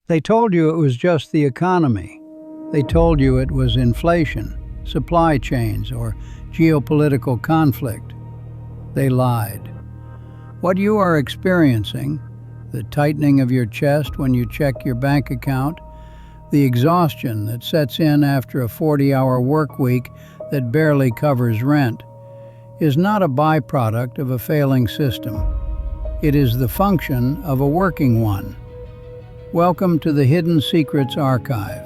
They told you it was just the economy. They told you it was inflation, supply chains, or geopolitical conflict. They lied. What you are experiencing, the tightening of your chest when you check your bank account, the exhaustion that sets in after a 40-hour work week that barely covers rent, is not a byproduct of a failing system. It is the function of a working one. Welcome to the Hidden Secrets Archive.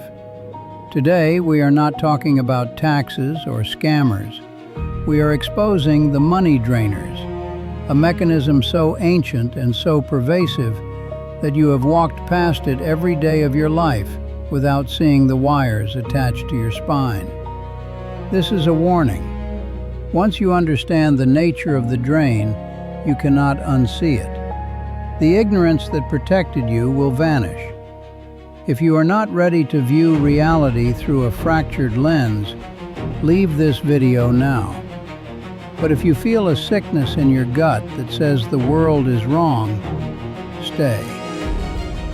Today, we are not talking about taxes or scammers. We are exposing the money drainers, a mechanism so ancient and so pervasive that you have walked past it every day of your life without seeing the wires attached to your spine. This is a warning. Once you understand the nature of the drain, you cannot unsee it. The ignorance that protected you will vanish. If you are not ready to view reality through a fractured lens, leave this video now. But if you feel a sickness in your gut that says the world is wrong, stay.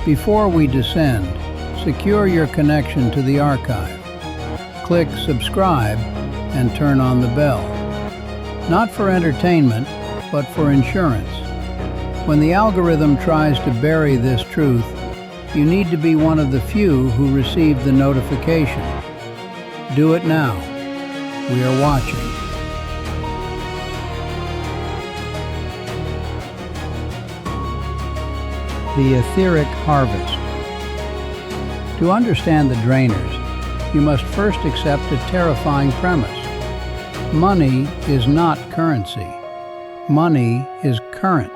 Before we descend, secure your connection to the archive. Click subscribe and turn on the bell. Not for entertainment, but for insurance. When the algorithm tries to bury this truth, you need to be one of the few who receive the notification. Do it now. We are watching. The Etheric harvest. To understand the drainers, you must first accept a terrifying premise. Money is not currency. Money is current.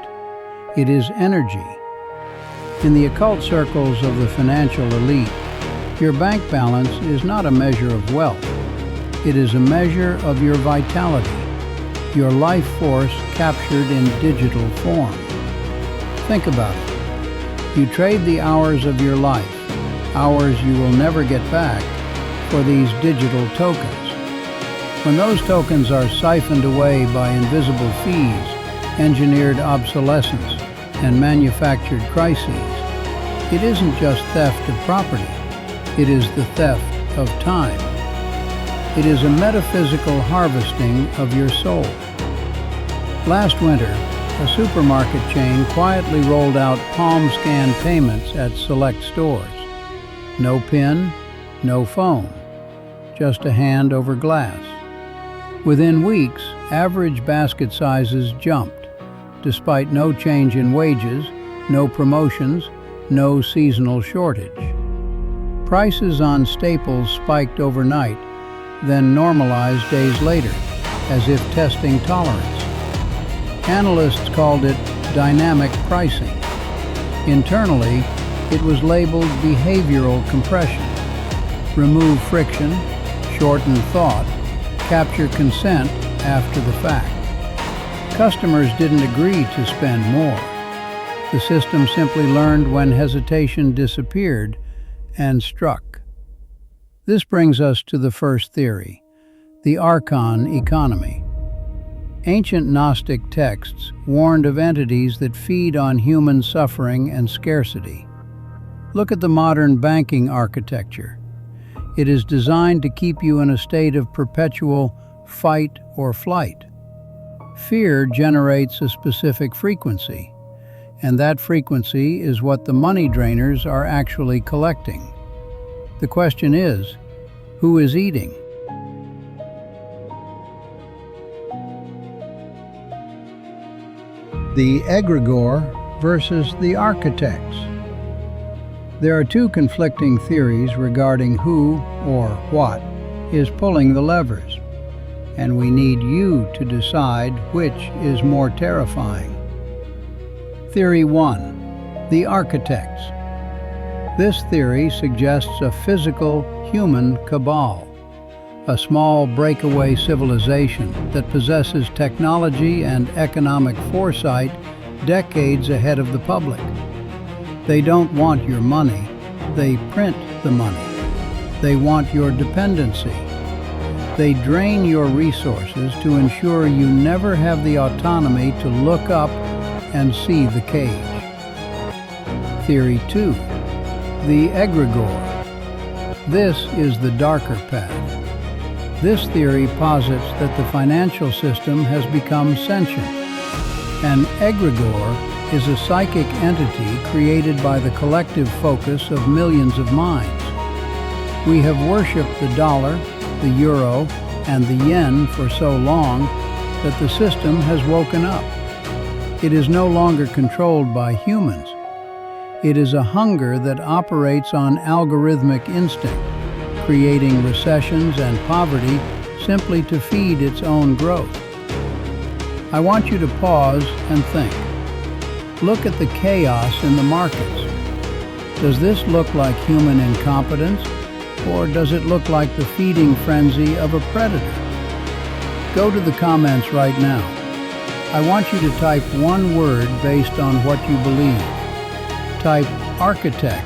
It is energy. In the occult circles of the financial elite, your bank balance is not a measure of wealth. It is a measure of your vitality, your life force captured in digital form. Think about it. You trade the hours of your life, hours you will never get back, for these digital tokens. When those tokens are siphoned away by invisible fees, engineered obsolescence, and manufactured crises, it isn't just theft of property, it is the theft of time. It is a metaphysical harvesting of your soul. Last winter, a supermarket chain quietly rolled out palm scan payments at select stores. No PIN, no phone, just a hand over glass. Within weeks, average basket sizes jumped, despite no change in wages, no promotions, no seasonal shortage. Prices on staples spiked overnight, then normalized days later, as if testing tolerance. Analysts called it dynamic pricing. Internally, it was labeled behavioral compression. Remove friction, shorten thought, capture consent after the fact. Customers didn't agree to spend more. The system simply learned when hesitation disappeared and struck. This brings us to the first theory, the Archon Economy. Ancient Gnostic texts warned of entities that feed on human suffering and scarcity. Look at the modern banking architecture. It is designed to keep you in a state of perpetual fight or flight. Fear generates a specific frequency, and that frequency is what the money drainers are actually collecting. The question is, who is eating? The Egregor versus the architects. There are two conflicting theories regarding who or what is pulling the levers, and we need you to decide which is more terrifying. Theory 1. The architects. This theory suggests a physical, human cabal, a small breakaway civilization that possesses technology and economic foresight decades ahead of the public. They don't want your money, they print the money. They want your dependency. They drain your resources to ensure you never have the autonomy to look up and see the cage. Theory 2. The Egregor. This is the darker path. This theory posits that the financial system has become sentient. An egregor is a psychic entity created by the collective focus of millions of minds. We have worshipped the dollar, the euro, and the yen for so long that the system has woken up. It is no longer controlled by humans. It is a hunger that operates on algorithmic instinct, creating recessions and poverty simply to feed its own growth. I want you to pause and think. Look at the chaos in the markets. Does this look like human incompetence, or does it look like the feeding frenzy of a predator? Go to the comments right now. I want you to type one word based on what you believe. Type architect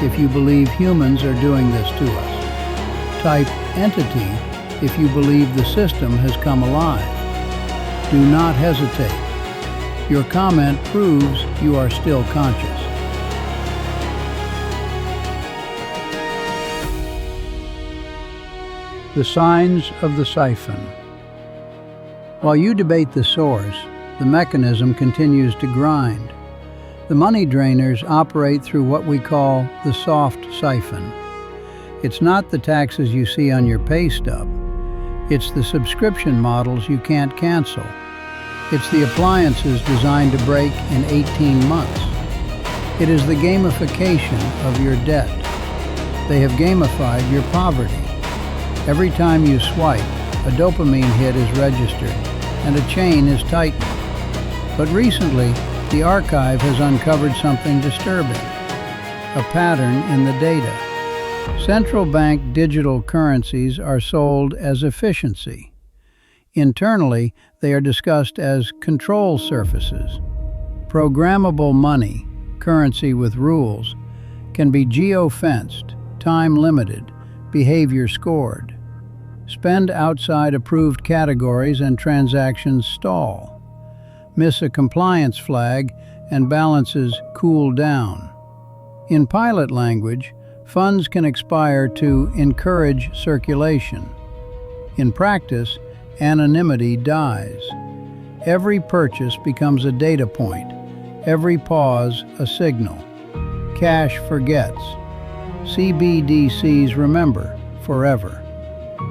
if you believe humans are doing this to us. Type entity if you believe the system has come alive. Do not hesitate. Your comment proves you are still conscious. The signs of the siphon. While you debate the source, the mechanism continues to grind. The money drainers operate through what we call the soft siphon. It's not the taxes you see on your pay stub. It's the subscription models you can't cancel. It's the appliances designed to break in 18 months. It is the gamification of your debt. They have gamified your poverty. Every time you swipe, a dopamine hit is registered and a chain is tightened. But recently, the archive has uncovered something disturbing, a pattern in the data. Central bank digital currencies are sold as efficiency. Internally, they are discussed as control surfaces. Programmable money, currency with rules, can be geo-fenced, time-limited, behavior scored. Spend outside approved categories and transactions stall. Miss a compliance flag and balances cool down. In pilot language, funds can expire to encourage circulation. In practice, anonymity dies. Every purchase becomes a data point, every pause a signal. Cash forgets. CBDCs remember forever.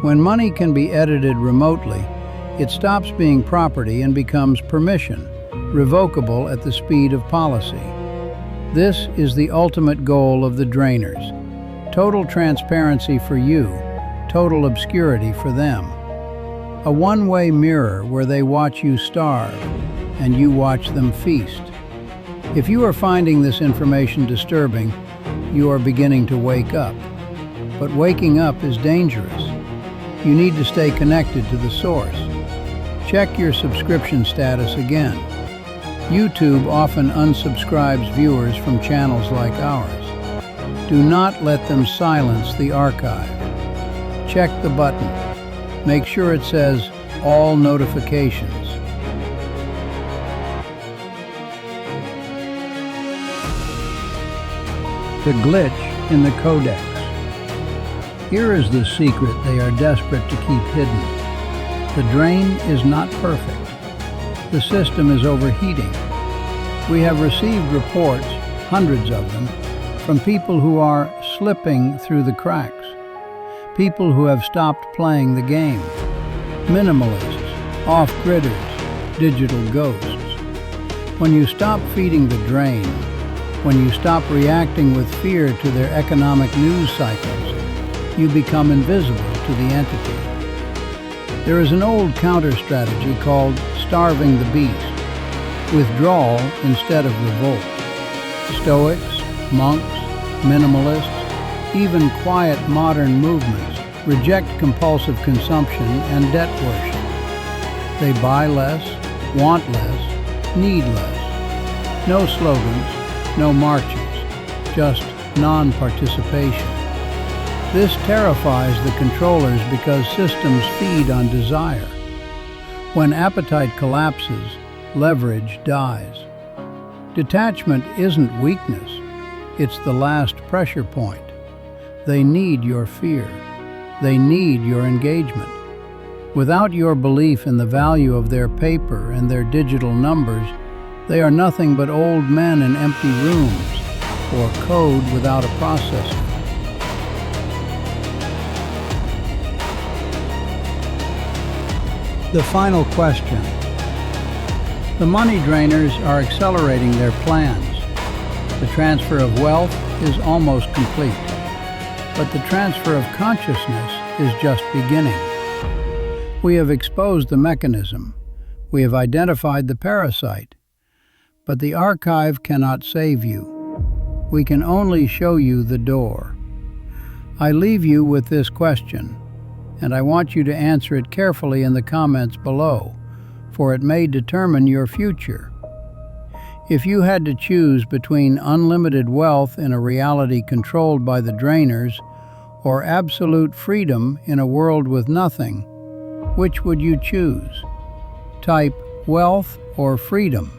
When money can be edited remotely, it stops being property and becomes permission, revocable at the speed of policy. This is the ultimate goal of the drainers. Total transparency for you, total obscurity for them. A one-way mirror where they watch you starve and you watch them feast. If you are finding this information disturbing, you are beginning to wake up. But waking up is dangerous. You need to stay connected to the source. Check your subscription status again. YouTube often unsubscribes viewers from channels like ours. Do not let them silence the archive. Check the button. Make sure it says All Notifications. The glitch in the Codex. Here is the secret they are desperate to keep hidden. The drain is not perfect. The system is overheating. We have received reports, hundreds of them, from people who are slipping through the cracks. People who have stopped playing the game. Minimalists, off-gridders, digital ghosts. When you stop feeding the drain, when you stop reacting with fear to their economic news cycles, you become invisible to the entity. There is an old counter-strategy called starving the beast, withdrawal instead of revolt. Stoics, monks, minimalists, even quiet modern movements reject compulsive consumption and debt worship. They buy less, want less, need less. No slogans, no marches, just non-participation. This terrifies the controllers because systems feed on desire. When appetite collapses, leverage dies. Detachment isn't weakness, It's the last pressure point. They need your fear. They need your engagement. Without your belief in the value of their paper and their digital numbers, they are nothing but old men in empty rooms, or code without a processor. The final question. The money drainers are accelerating their plans. The transfer of wealth is almost complete, but the transfer of consciousness is just beginning. We have exposed the mechanism. We have identified the parasite. But the archive cannot save you. We can only show you the door. I leave you with this question, and I want you to answer it carefully in the comments below, for it may determine your future. If you had to choose between unlimited wealth in a reality controlled by the drainers or absolute freedom in a world with nothing, which would you choose? Type wealth or freedom.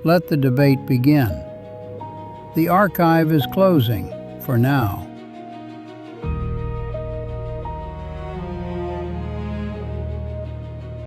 Let the debate begin. The archive is closing for now.